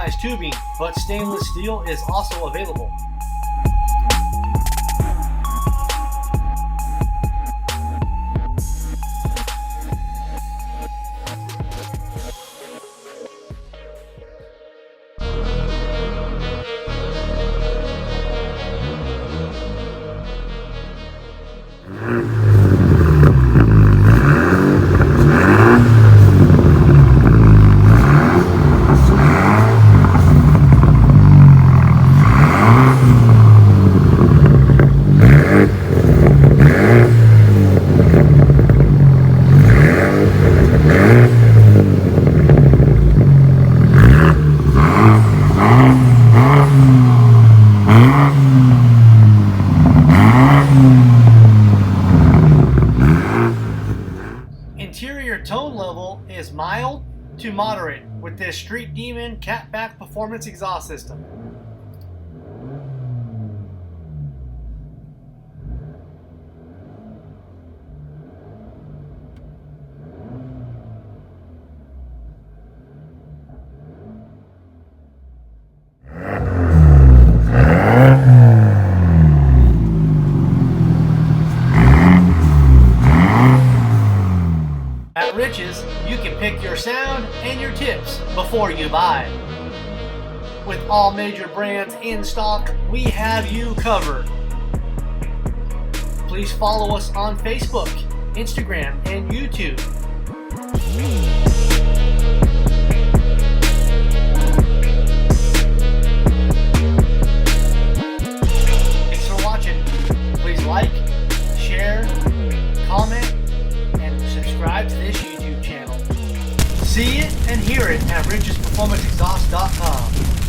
galvanized tubing, but stainless steel is also available. Interior tone level is mild to moderate with this Street Demon catback performance exhaust system. At Rich's, you can pick your sound and your tips before you buy. With all major brands in stock, we have you covered. Please follow us on Facebook, Instagram, and YouTube. Thanks for watching. Please like, share, comment, and subscribe to this YouTube channel. See it and hear it at richsperformanceexhaust.com.